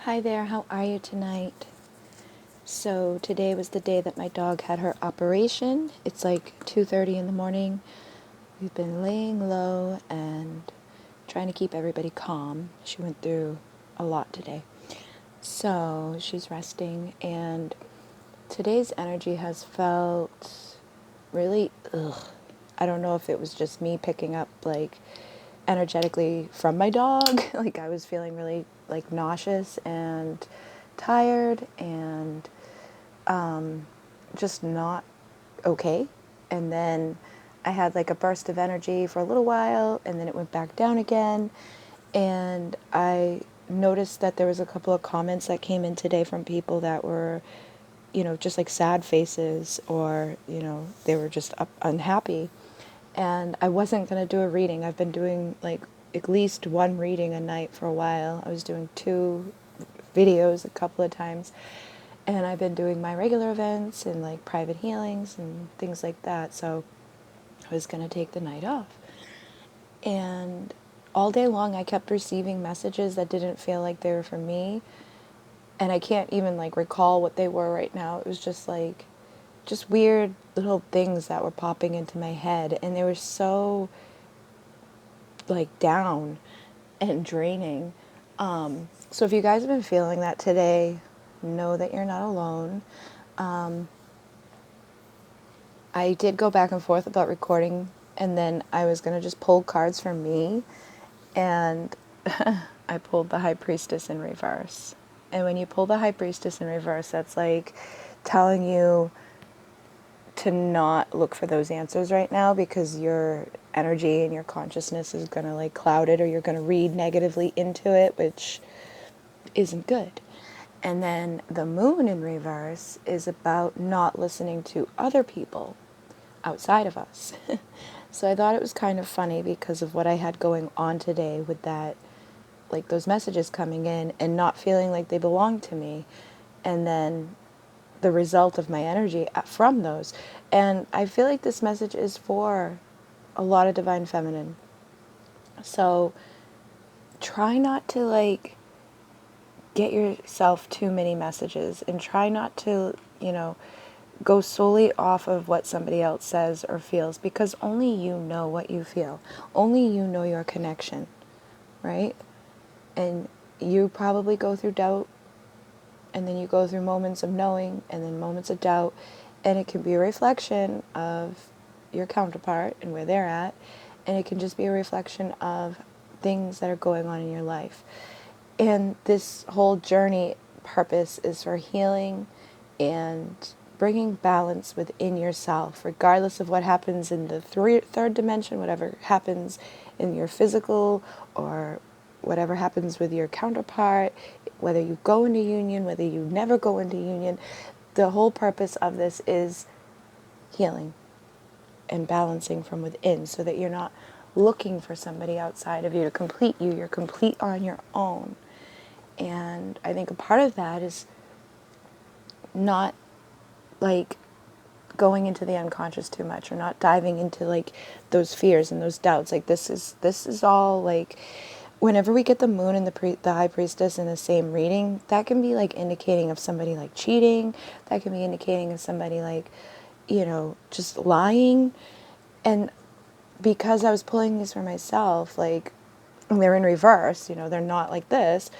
Hi there, how are you tonight? So today was the day that my dog had her operation. It's like 2:30 in the morning. We've been laying low and trying to keep everybody calm. She went through a lot today. So she's resting, and today's energy has felt really I don't know if it was just me picking up like energetically from my dog. Like I was feeling really like nauseous and tired and just not okay. And then I had like a burst of energy for a little while, and then it went back down again. And I noticed that there was a couple of comments that came in today from people that were, just like sad faces, or, they were just unhappy. And I wasn't going to do a reading. I've been doing like at least one reading a night for a while. I was doing 2 videos a couple of times. And I've been doing my regular events and like private healings and things like that. So I was going to take the night off. And all day long I kept receiving messages that didn't feel like they were for me. And I can't even like recall what they were right now. It was just like, just weird little things that were popping into my head. And they were so like down and draining. So if you guys have been feeling that today, know that you're not alone. I did go back and forth about recording, and then I was going to just pull cards for me, and I pulled the High Priestess in reverse. And when you pull the High Priestess in reverse, that's like telling you to not look for those answers right now, because your energy and your consciousness is going to like cloud it, or you're going to read negatively into it, which isn't good. And then the Moon in reverse is about not listening to other people outside of us. So I thought it was kind of funny because of what I had going on today with that, like those messages coming in and not feeling like they belonged to me. And then the result of my energy from those. And I feel like this message is for a lot of Divine Feminine. So try not to like get yourself too many messages, and try not to, go solely off of what somebody else says or feels, because only you know what you feel. Only you know your connection, right? And you probably go through doubt, and then you go through moments of knowing, and then moments of doubt, and it can be a reflection of your counterpart and where they're at, and it can just be a reflection of things that are going on in your life. And this whole journey purpose is for healing and bringing balance within yourself, regardless of what happens in the third dimension, whatever happens in your physical, or whatever happens with your counterpart, whether you go into union, whether you never go into union. The whole purpose of this is healing and balancing from within, so that you're not looking for somebody outside of you to complete you. You're complete on your own. And I think a part of that is not like going into the unconscious too much, or not diving into like those fears and those doubts. Like this is all like, whenever we get the Moon and the High Priestess in the same reading, that can be like indicating of somebody like cheating. That can be indicating of somebody like, just lying. And because I was pulling these for myself, like, and they're in reverse, they're not like this,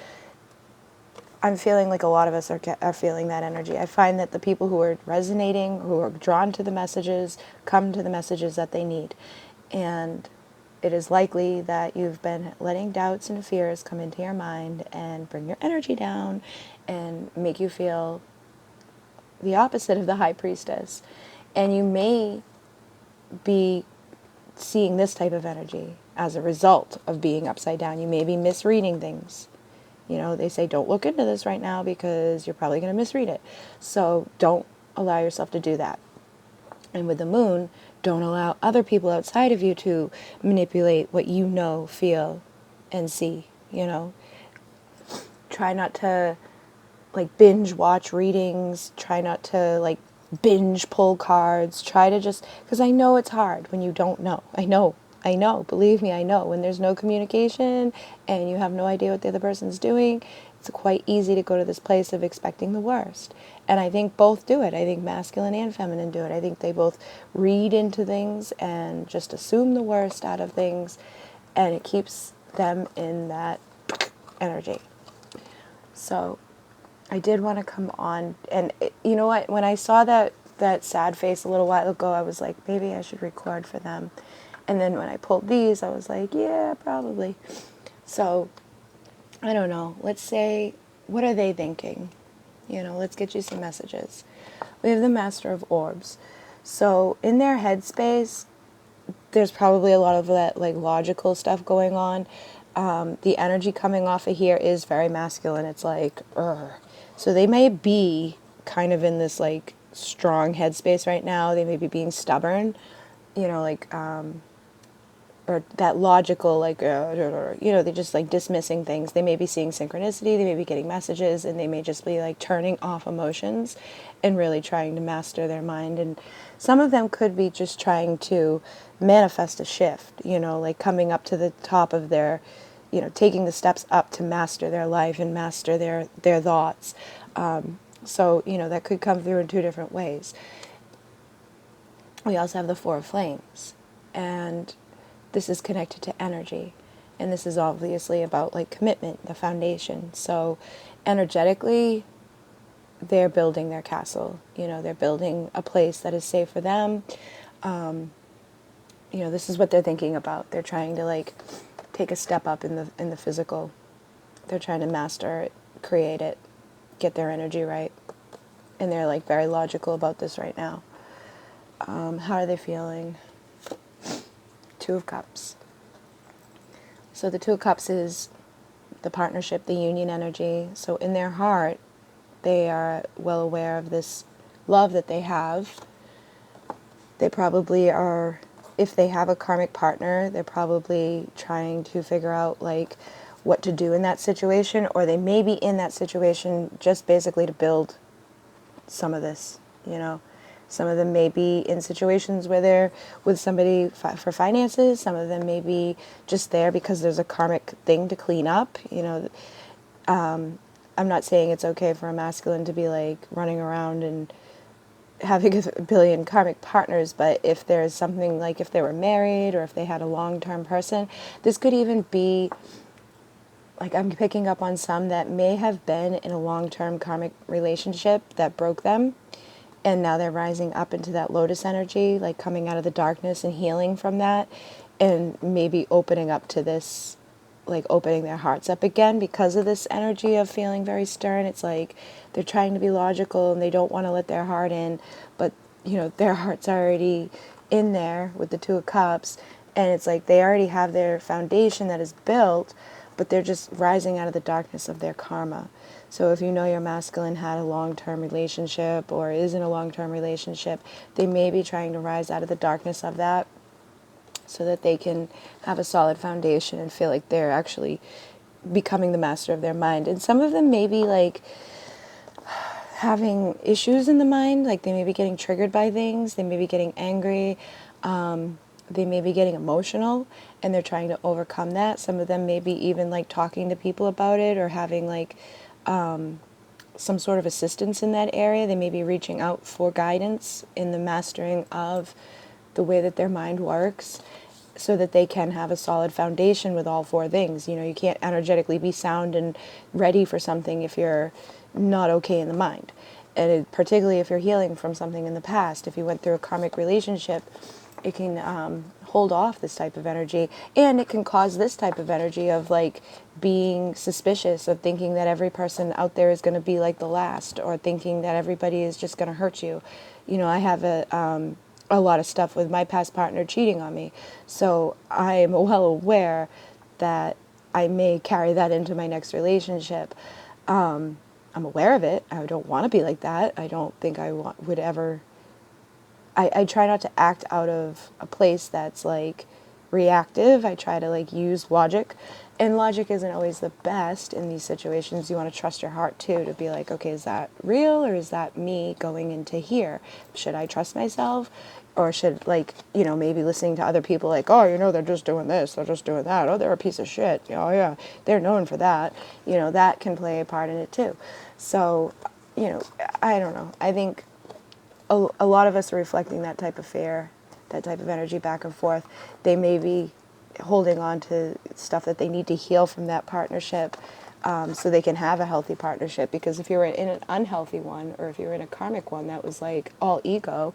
I'm feeling like a lot of us are feeling that energy. I find that the people who are resonating, who are drawn to the messages, come to the messages that they need. And it is likely that you've been letting doubts and fears come into your mind and bring your energy down and make you feel the opposite of the High Priestess. And you may be seeing this type of energy as a result of being upside down. You may be misreading things. They say don't look into this right now because you're probably going to misread it. So don't allow yourself to do that. And with the Moon, don't allow other people outside of you to manipulate what you know, feel, and see. Try not to like binge watch readings. Try not to binge pull cards. Try to just, because I know it's hard when you don't know. I know I know, believe me, I know. When there's no communication and you have no idea what the other person's doing, it's quite easy to go to this place of expecting the worst. And I think both do it. I think masculine and feminine do it. I think they both read into things and just assume the worst out of things, and it keeps them in that energy. So I did want to come on, and you know what? When I saw that sad face a little while ago, I was like, maybe I should record for them. And then when I pulled these, I was like, yeah, probably. So I don't know. Let's say, what are they thinking? Let's get you some messages. We have the Master of Orbs. So in their headspace, there's probably a lot of that like logical stuff going on. The energy coming off of here is very masculine. It's like, ugh. So they may be kind of in this like strong headspace right now. They may be being stubborn, like, or that logical, like, they're just like dismissing things. They may be seeing synchronicity, they may be getting messages, and they may just be like turning off emotions and really trying to master their mind. And some of them could be just trying to manifest a shift, like coming up to the top of their, taking the steps up to master their life and master their thoughts. So, that could come through in two different ways. We also have the Four of Flames, and this is connected to energy, and this is obviously about like commitment, the foundation. So energetically, they're building their castle. They're building a place that is safe for them. This is what they're thinking about. They're trying to like take a step up in the physical. They're trying to master it, create it, get their energy right, and they're like very logical about this right now. How are they feeling? Two of Cups. So the Two of Cups is the partnership, the union energy. So in their heart, they are well aware of this love that they have. They probably are, if they have a karmic partner, they're probably trying to figure out like what to do in that situation, or they may be in that situation just basically to build some of this, Some of them may be in situations where they're with somebody for finances. Some of them may be just there because there's a karmic thing to clean up. I'm not saying it's okay for a masculine to be like running around and having a billion karmic partners, but if there's something like if they were married or if they had a long-term person, this could even be like I'm picking up on some that may have been in a long-term karmic relationship that broke them. And now they're rising up into that lotus energy, like coming out of the darkness and healing from that, and maybe opening up to this, like opening their hearts up again because of this energy of feeling very stern. It's like they're trying to be logical and they don't want to let their heart in, but their heart's already in there with the Two of Cups, and it's like they already have their foundation that is built, but they're just rising out of the darkness of their karma. So if your masculine had a long-term relationship or is in a long-term relationship, they may be trying to rise out of the darkness of that so that they can have a solid foundation and feel like they're actually becoming the master of their mind. And some of them may be like having issues in the mind, like they may be getting triggered by things, they may be getting angry, they may be getting emotional, and they're trying to overcome that. Some of them may be even like talking to people about it or having like some sort of assistance in that area. They may be reaching out for guidance in the mastering of the way that their mind works so that they can have a solid foundation with all four things. You can't energetically be sound and ready for something if you're not okay in the mind. And particularly if you're healing from something in the past, if you went through a karmic relationship, it can hold off this type of energy, and it can cause this type of energy of like being suspicious, of thinking that every person out there is going to be like the last, or thinking that everybody is just going to hurt you. I have a lot of stuff with my past partner cheating on me, so I am well aware that I may carry that into my next relationship. I'm aware of it. I don't want to be like that. I don't think I would ever. I try not to act out of a place that's like reactive. I try to like use logic, and logic isn't always the best in these situations. You want to trust your heart too, to be like, okay, is that real, or is that me going into here? Should I trust myself, or should, like, maybe listening to other people, like, oh, they're just doing this, they're just doing that, oh, they're a piece of shit, oh yeah, they're known for that, that can play a part in it too. So, I don't know, I think a lot of us are reflecting that type of fear, that type of energy back and forth. They may be holding on to stuff that they need to heal from that partnership, so they can have a healthy partnership. Because if you're in an unhealthy one, or if you're in a karmic one that was like all ego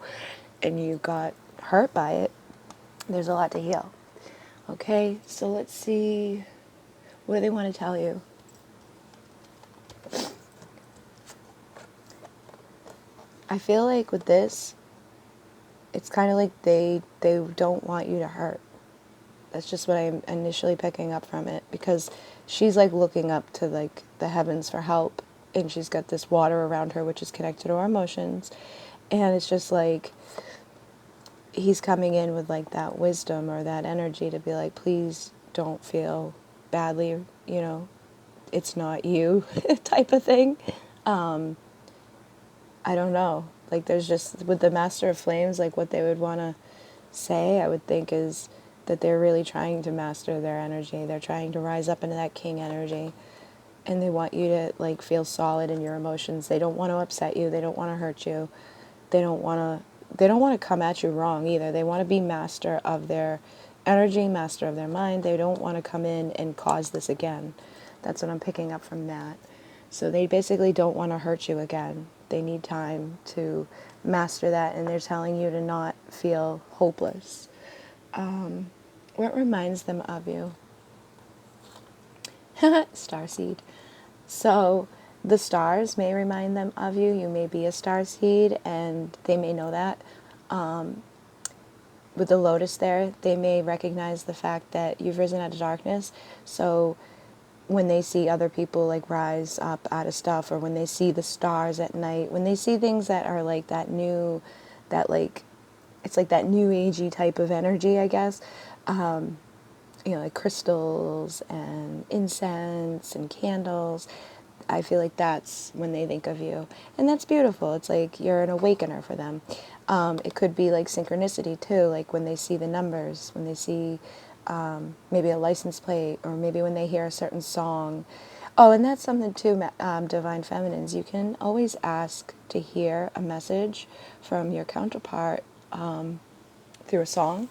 and you got hurt by it, there's a lot to heal. Okay, so let's see, what do they want to tell you? I feel like with this, it's kind of like they don't want you to hurt. That's just what I'm initially picking up from it, because she's like looking up to like the heavens for help, and she's got this water around her which is connected to her emotions, and it's just like he's coming in with like that wisdom or that energy to be like, please don't feel badly, it's not you type of thing. I don't know. Like, there's just, with the Master of Flames, like what they would want to say, I would think, is that they're really trying to master their energy. They're trying to rise up into that king energy. And they want you to, like, feel solid in your emotions. They don't want to upset you. They don't want to hurt you. They don't want to come at you wrong either. They want to be master of their energy, master of their mind. They don't want to come in and cause this again. That's what I'm picking up from that. So they basically don't want to hurt you again. They need time to master that, and they're telling you to not feel hopeless. What reminds them of you? Starseed. So the stars may remind them of you. You may be a starseed, and they may know that. With the lotus there, they may recognize the fact that you've risen out of darkness. So when they see other people like rise up out of stuff, or when they see the stars at night, when they see things that are like that new, that like, it's like that new agey type of energy, I guess, like crystals and incense and candles, I feel like that's when they think of you. And that's beautiful. It's like you're an awakener for them. It could be like synchronicity too, like when they see the numbers, when they see maybe a license plate, or maybe when they hear a certain song. Oh, and that's something too, Divine Feminines. You can always ask to hear a message from your counterpart through a song.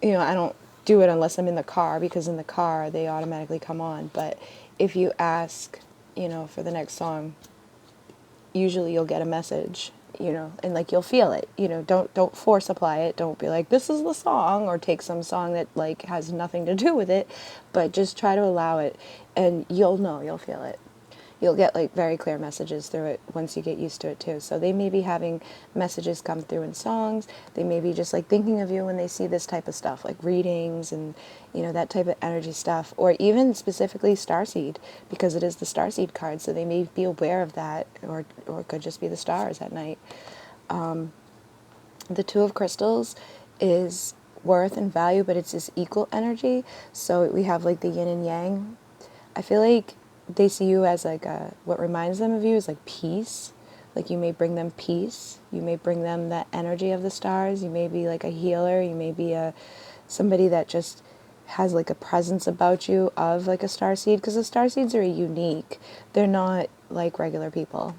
I don't do it unless I'm in the car, because in the car they automatically come on. But if you ask, for the next song, usually you'll get a message, and like you'll feel it. Don't force apply it. Don't be like, this is the song, or take some song that like has nothing to do with it, but just try to allow it, and you'll know, you'll feel it. You'll get like very clear messages through it once you get used to it too. So they may be having messages come through in songs. They may be just like thinking of you when they see this type of stuff, like readings and, that type of energy stuff, or even specifically starseed, because it is the starseed card. So they may be aware of that, or it could just be the stars at night. The Two of Crystals is worth and value, but it's this equal energy. So we have like the yin and yang. I feel like they see you as like what reminds them of you is like peace. Like you may bring them peace. You may bring them that energy of the stars. You may be like a healer. You may be somebody that just has like a presence about you of like a starseed, because the starseeds are unique. They're not like regular people,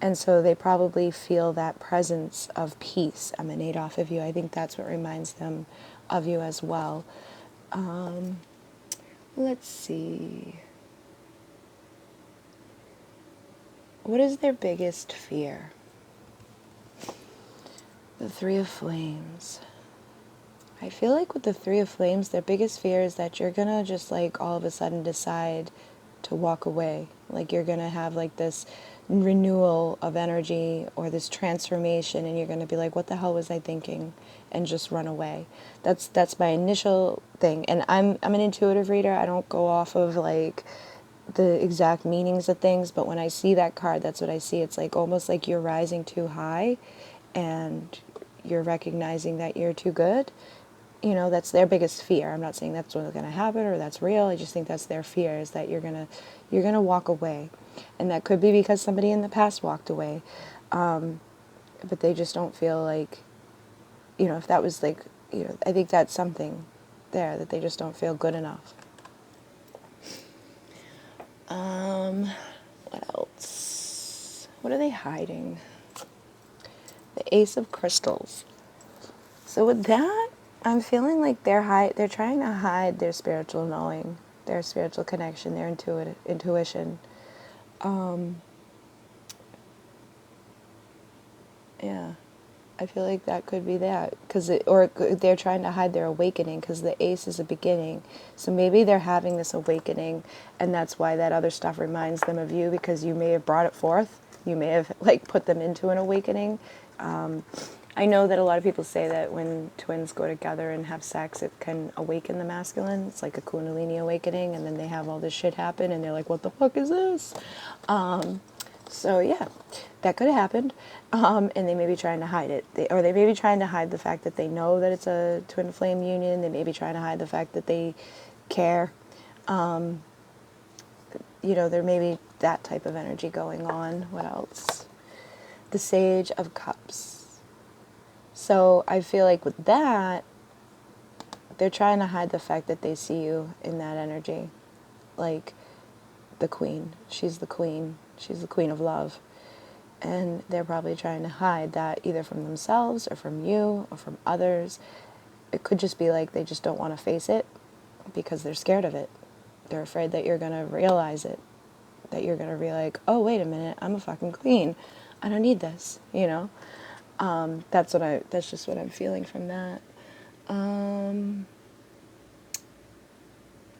and so they probably feel that presence of peace emanate off of you. I think that's what reminds them of you as well. Let's see. What is their biggest fear? The Three of Flames. I feel like with the Three of Flames, their biggest fear is that you're going to just like all of a sudden decide to walk away. Like you're going to have like this renewal of energy or this transformation, and you're going to be like, what the hell was I thinking? And just run away. That's my initial thing. And I'm an intuitive reader. I don't go off of like the exact meanings of things, but when I see that card, that's what I see. It's like almost like you're rising too high, and you're recognizing that you're too good, You know, that's their biggest fear. I'm not saying that's what's going to happen or that's real. I just think that's their fear, is that you're going to walk away. And that could be because somebody in the past walked away. But they just don't feel like, you know, if that was like, you know, I think that's something there, that they just don't feel good enough. What else? What are they hiding? The Ace of Crystals. So with that, I'm feeling like they're trying to hide their spiritual knowing, their spiritual connection, their intuition. Yeah, I feel like that could be that, they're trying to hide their awakening, because the Ace is a beginning. So maybe they're having this awakening, and that's why that other stuff reminds them of you, because you may have brought it forth. You may have like put them into an awakening. I know that a lot of people say that when twins go together and have sex, it can awaken the masculine. It's like a Kundalini awakening, and then they have all this shit happen, and they're like, what the fuck is this? So yeah, that could have happened, and they may be trying to hide it. Or they may be trying to hide the fact that they know that it's a twin flame union. They may be trying to hide the fact that they care. You know, there may be that type of energy going on. What else? The Sage of Cups. So I feel like with that, they're trying to hide the fact that they see you in that energy. Like the queen. She's the queen. She's the queen of love. And they're probably trying to hide that, either from themselves or from you or from others. It could just be like they just don't want to face it because they're scared of it. They're afraid that you're going to realize it. That you're going to be like, oh, wait a minute, I'm a fucking queen. I don't need this, you know? That's just what I'm feeling from that. Are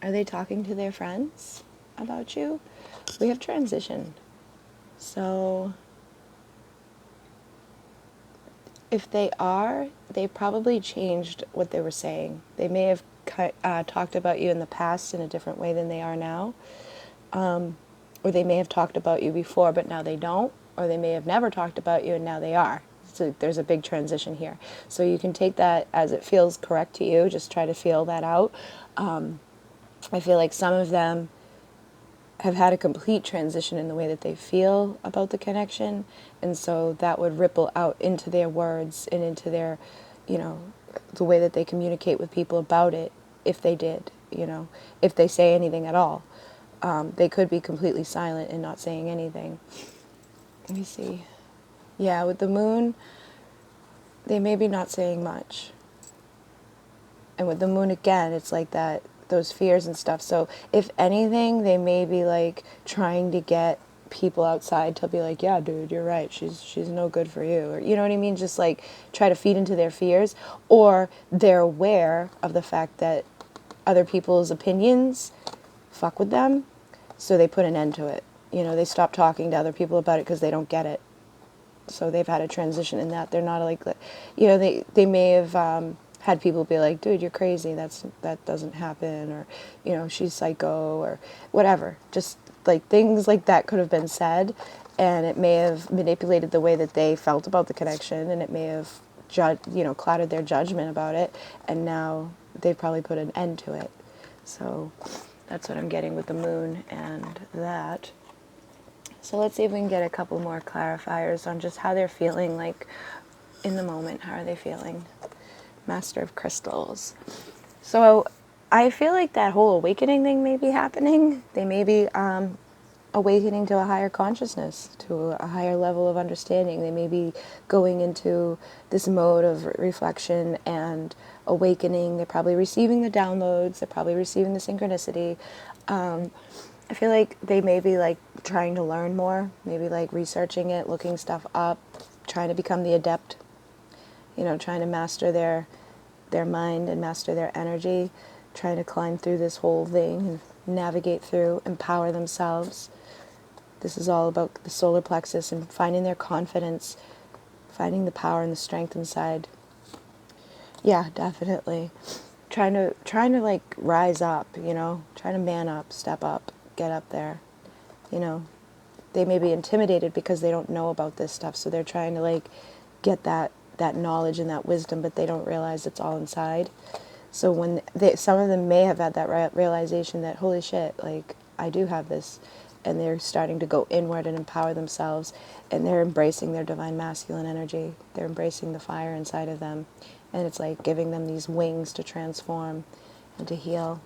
they talking to their friends about you? We have transition. So if they are, they probably changed what they were saying. They may have talked about you in the past in a different way than they are now. Or they may have talked about you before, but now they don't. Or they may have never talked about you and now they are. So there's a big transition here. So you can take that as it feels correct to you. Just try to feel that out. I feel like some of them have had a complete transition in the way that they feel about the connection, and so that would ripple out into their words and into their, you know, the way that they communicate with people about it, if they did, you know, if they say anything at all. They could be completely silent and not saying anything. Let me see. Yeah, with the moon, they may be not saying much. And with the moon again, it's like that, those fears and stuff. So if anything, they may be like trying to get people outside to be like, yeah, dude, you're right. She's no good for you. Or, you know what I mean? Just like try to feed into their fears. Or they're aware of the fact that other people's opinions fuck with them. So they put an end to it. You know, they stop talking to other people about it because they don't get it. So they've had a transition in that. They're not like, you know, they may have had people be like, dude, you're crazy. That doesn't happen. Or, you know, she's psycho or whatever. Just like things like that could have been said. And it may have manipulated the way that they felt about the connection. And it may have, clouded their judgment about it. And now they've probably put an end to it. So that's what I'm getting with the moon and that. So let's see if we can get a couple more clarifiers on just how they're feeling, like in the moment. How are they feeling? Master of Crystals. So I feel like that whole awakening thing may be happening. They may be awakening to a higher consciousness, to a higher level of understanding. They may be going into this mode of reflection and awakening. They're probably receiving the downloads. They're probably receiving the synchronicity. I feel like they may be like trying to learn more, maybe like researching it, looking stuff up, trying to become the adept, you know, trying to master their mind and master their energy, trying to climb through this whole thing and navigate through, empower themselves. This is all about the solar plexus and finding their confidence, finding the power and the strength inside. Yeah, definitely. Trying to like rise up, you know, trying to man up, step up, get up there, you know. They may be intimidated because they don't know about this stuff, so they're trying to like get that knowledge and that wisdom, but they don't realize it's all inside. So when some of them may have had that realization that, holy shit, like, I do have this, and they're starting to go inward and empower themselves, and they're embracing their divine masculine energy. They're embracing the fire inside of them, and it's like giving them these wings to transform and to heal.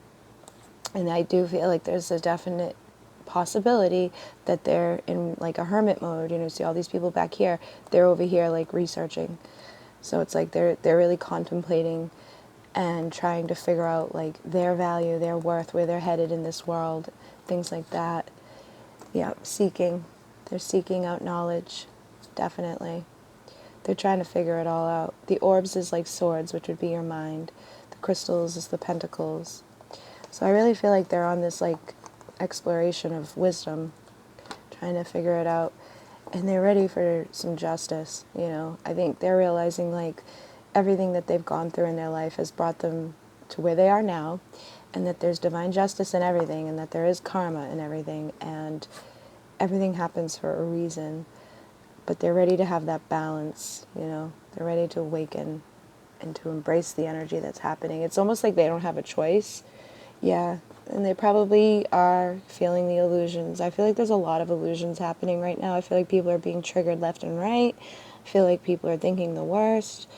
And I do feel like there's a definite possibility that they're in like a hermit mode. You know, see all these people back here, they're over here like researching. So it's like they're really contemplating and trying to figure out like their value, their worth, where they're headed in this world, things like that. Yeah, seeking. They're seeking out knowledge, definitely. They're trying to figure it all out. The orbs is like swords, which would be your mind. The crystals is the pentacles. So I really feel like they're on this like exploration of wisdom, trying to figure it out. And they're ready for some justice, you know. I think they're realizing like everything that they've gone through in their life has brought them to where they are now, and that there's divine justice in everything, and that there is karma in everything, and everything happens for a reason. But they're ready to have that balance, you know. They're ready to awaken and to embrace the energy that's happening. It's almost like they don't have a choice. Yeah, and they probably are feeling the illusions. I feel like there's a lot of illusions happening right now. I feel like people are being triggered left and right. I feel like people are thinking the worst.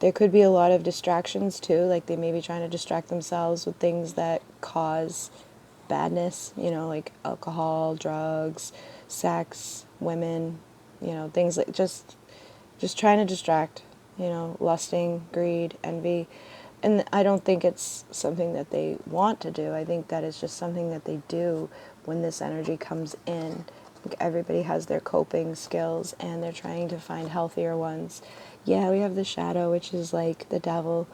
There could be a lot of distractions too, like they may be trying to distract themselves with things that cause badness, you know, like alcohol, drugs, sex, women, you know, things like just trying to distract, you know, lusting, greed, envy. And I don't think it's something that they want to do. I think that it's just something that they do when this energy comes in. I think everybody has their coping skills and they're trying to find healthier ones. Yeah, we have the shadow, which is like the devil.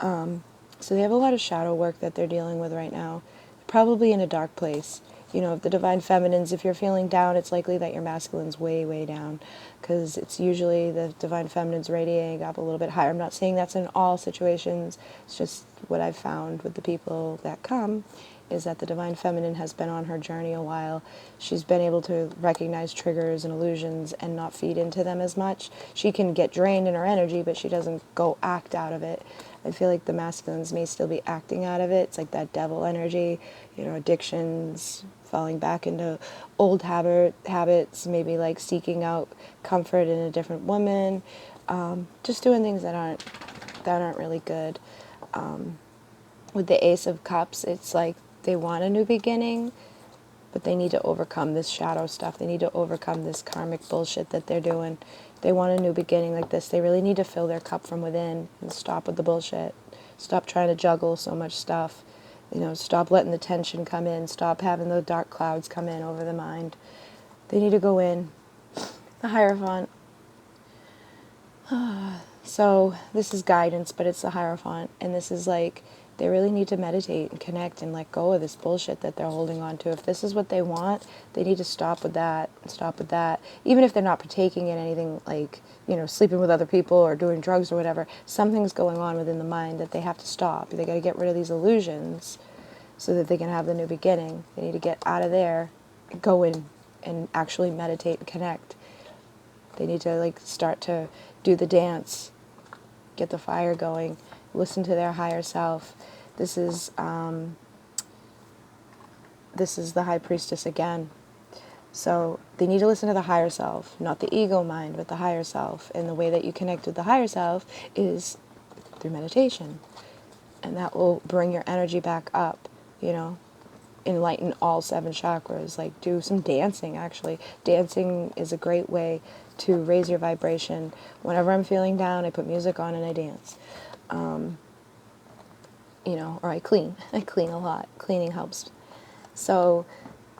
So they have a lot of shadow work that they're dealing with right now, probably in a dark place. You know, if the divine feminines, if you're feeling down, it's likely that your masculine's way, way down, because it's usually the divine feminines radiating up a little bit higher. I'm not saying that's in all situations. It's just what I've found with the people that come is that the divine feminine has been on her journey a while. She's been able to recognize triggers and illusions and not feed into them as much. She can get drained in her energy, but she doesn't go act out of it. I feel like the masculines may still be acting out of it. It's like that devil energy, you know, addictions, falling back into old habits, maybe like seeking out comfort in a different woman, just doing things that aren't really good. With the Ace of Cups, it's like they want a new beginning, but they need to overcome this shadow stuff. They need to overcome this karmic bullshit that they're doing. They want a new beginning like this. They really need to fill their cup from within and stop with the bullshit. Stop trying to juggle so much stuff. You know, stop letting the tension come in. Stop having the dark clouds come in over the mind. They need to go in. The Hierophant. So this is guidance, but it's the Hierophant. And this is like, they really need to meditate and connect and let go of this bullshit that they're holding on to. If this is what they want, they need to stop with that and stop with that. Even if they're not partaking in anything like, you know, sleeping with other people or doing drugs or whatever, something's going on within the mind that they have to stop. They got to get rid of these illusions so that they can have the new beginning. They need to get out of there, go in and actually meditate and connect. They need to like start to do the dance, get the fire going, listen to their higher self. This is the High Priestess again. So they need to listen to the higher self, not the ego mind, but the higher self. And the way that you connect with the higher self is through meditation. And that will bring your energy back up, you know, enlighten all 7 chakras. Like do some dancing, actually. Dancing is a great way to raise your vibration. Whenever I'm feeling down, I put music on and I dance. You know, or I clean. I clean a lot. Cleaning helps. So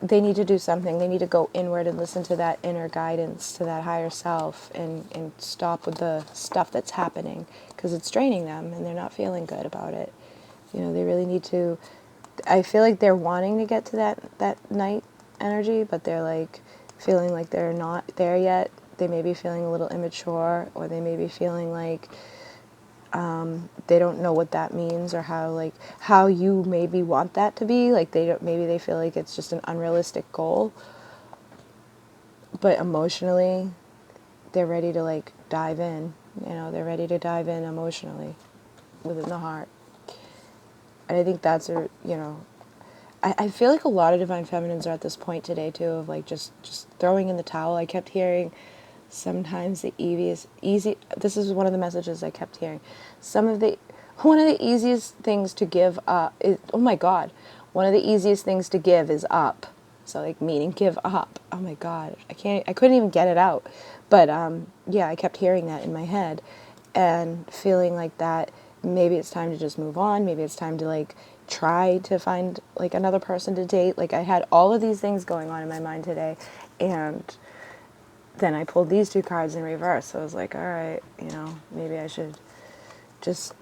they need to do something. They need to go inward and listen to that inner guidance, to that higher self, and stop with the stuff that's happening, because it's draining them and they're not feeling good about it. You know, they really need to, I feel like they're wanting to get to that night energy, but they're like feeling like they're not there yet. They may be feeling a little immature, or they may be feeling like they don't know what that means, or how you maybe want that to be. Like maybe they feel like it's just an unrealistic goal, but emotionally they're ready to like dive in, They're ready to dive in emotionally within the heart. And I think that's I feel like a lot of divine feminines are at this point today too of like just throwing in the towel. I kept hearing sometimes the easy this is one of the messages I kept hearing. One of the easiest things to give up is, oh my God, one of the easiest things to give is up. So like meaning give up. Oh my God, I couldn't even get it out. But yeah, I kept hearing that in my head and feeling like that maybe it's time to just move on. Maybe it's time to like try to find like another person to date. Like I had all of these things going on in my mind today, and then I pulled these two cards in reverse. So I was like, all right, maybe I should just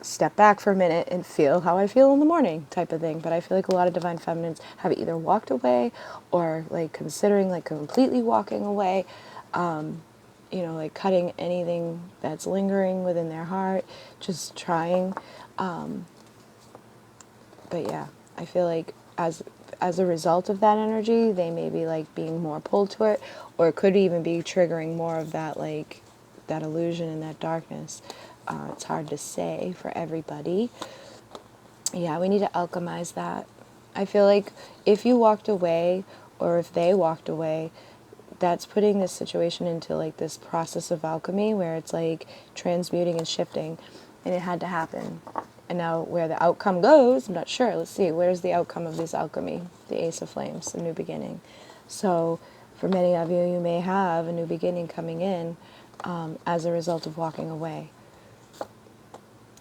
step back for a minute and feel how I feel in the morning type of thing. But I feel like a lot of divine feminines have either walked away or like considering like completely walking away, like cutting anything that's lingering within their heart, just trying. But yeah, I feel like as a result of that energy, they may be like being more pulled to it, or it could even be triggering more of that like that illusion and that darkness. It's hard to say for everybody. Yeah, we need to alchemize that. I feel like if you walked away or if they walked away, that's putting this situation into like this process of alchemy where it's like transmuting and shifting, and it had to happen. And now where the outcome goes, I'm not sure. Let's see, where's the outcome of this alchemy? The Ace of Flames, the new beginning. So for many of you, you may have a new beginning coming in as a result of walking away.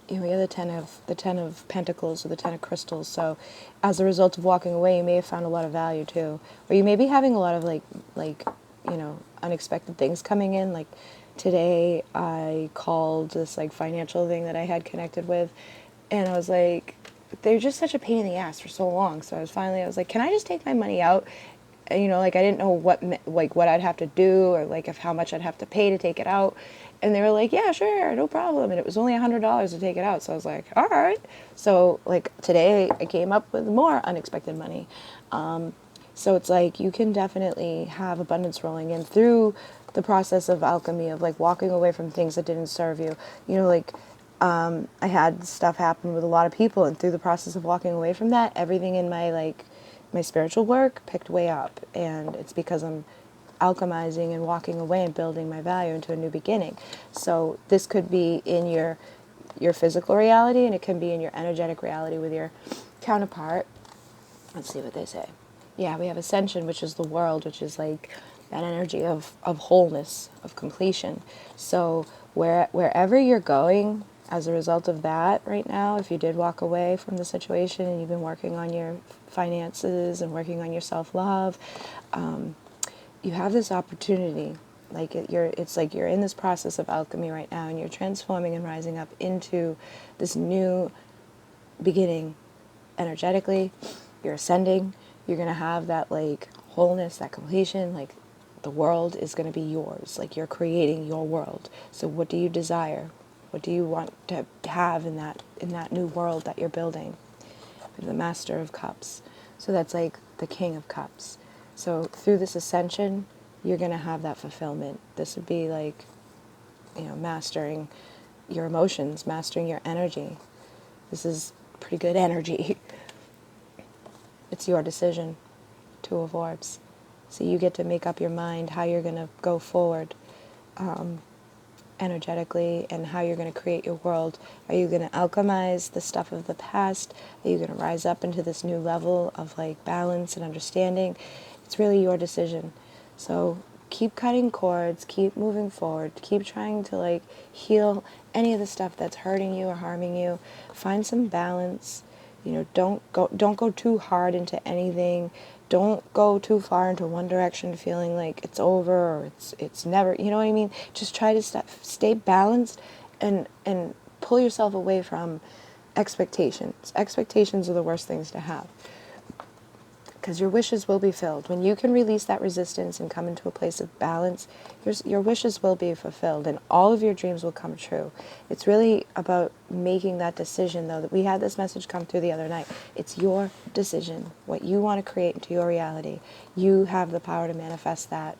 We have the ten of Pentacles or the Ten of Crystals. So as a result of walking away, you may have found a lot of value too. Or you may be having a lot of like unexpected things coming in. Like today I called this like financial thing that I had connected with, and I was like, they're just such a pain in the ass for so long. So I was like, can I just take my money out? And, like I didn't know what I'd have to do or like how much I'd have to pay to take it out. And they were like, yeah, sure, no problem. And it was only $100 to take it out. So I was like, all right. So like today I came up with more unexpected money. So it's like you can definitely have abundance rolling in through the process of alchemy of like walking away from things that didn't serve you. I had stuff happen with a lot of people, and through the process of walking away from that, everything in my spiritual work picked way up, and it's because I'm alchemizing and walking away and building my value into a new beginning. So this could be in your physical reality, and it can be in your energetic reality with your counterpart. Let's see what they say. Yeah, we have ascension, which is the world, which is like that energy of wholeness, of completion. So wherever you're going as a result of that right now, if you did walk away from the situation and you've been working on your finances and working on your self-love, you have this opportunity. It's like you're in this process of alchemy right now, and you're transforming and rising up into this new beginning energetically. You're ascending. You're going to have that like wholeness, that completion, like the world is going to be yours. Like you're creating your world. So what do you desire? What do you want to have in that new world that you're building? The Master of Cups. So that's like the King of Cups. So through this ascension, you're going to have that fulfillment. This would be like, mastering your emotions, mastering your energy. This is pretty good energy. It's your decision. Two of Orbs. So you get to make up your mind how you're going to go forward energetically and how you're going to create your world. Are you going to alchemize the stuff of the past? Are you going to rise up into this new level of like balance and understanding? It's really your decision. So keep cutting cords, keep moving forward, keep trying to like heal any of the stuff that's hurting you or harming you. Find some balance. Don't go too hard into anything. Don't go too far into one direction feeling like it's over or it's never, you know what I mean? Just try to stay balanced and pull yourself away from expectations. Expectations are the worst things to have. because your wishes will be filled. When you can release that resistance and come into a place of balance, your wishes will be fulfilled and all of your dreams will come true. It's really about making that decision, though. That we had this message come through the other night. It's your decision, what you want to create into your reality. You have the power to manifest that.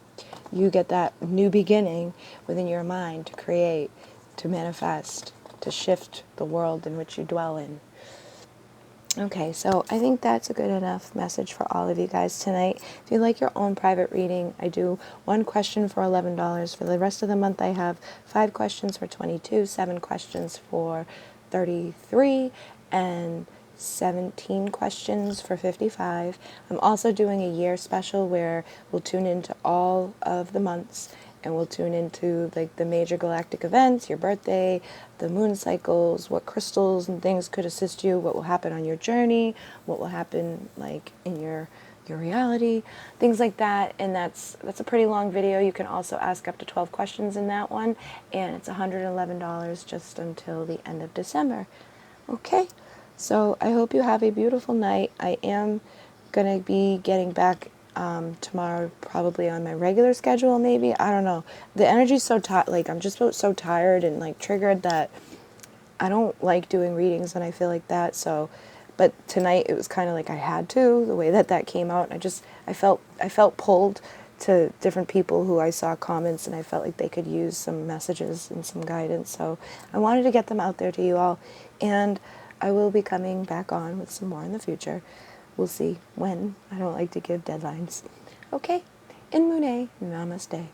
You get that new beginning within your mind to create, to manifest, to shift the world in which you dwell in. Okay, so I think that's a good enough message for all of you guys tonight. If you'd like your own private reading, I do one question for $11. For the rest of the month, I have 5 questions for $22, 7 questions for $33, and 17 questions for $55. I'm also doing a year special where we'll tune into all of the months and we'll tune into like the major galactic events, your birthday, the moon cycles, what crystals and things could assist you, what will happen on your journey, what will happen like in your reality, things like that. And that's a pretty long video. You can also ask up to 12 questions in that one, and it's $111 just until the end of December. Okay, so I hope you have a beautiful night. I am going to be getting back tomorrow, probably on my regular schedule, maybe. I don't know. The energy's so tight. Like, I'm just so tired and like triggered that I don't like doing readings when I feel like that. So, but tonight it was kind of like I had to, the way that came out. I felt pulled to different people who I saw comments, and I felt like they could use some messages and some guidance. So I wanted to get them out there to you all. And I will be coming back on with some more in the future. We'll see when. I don't like to give deadlines. Okay, in Mune, namaste.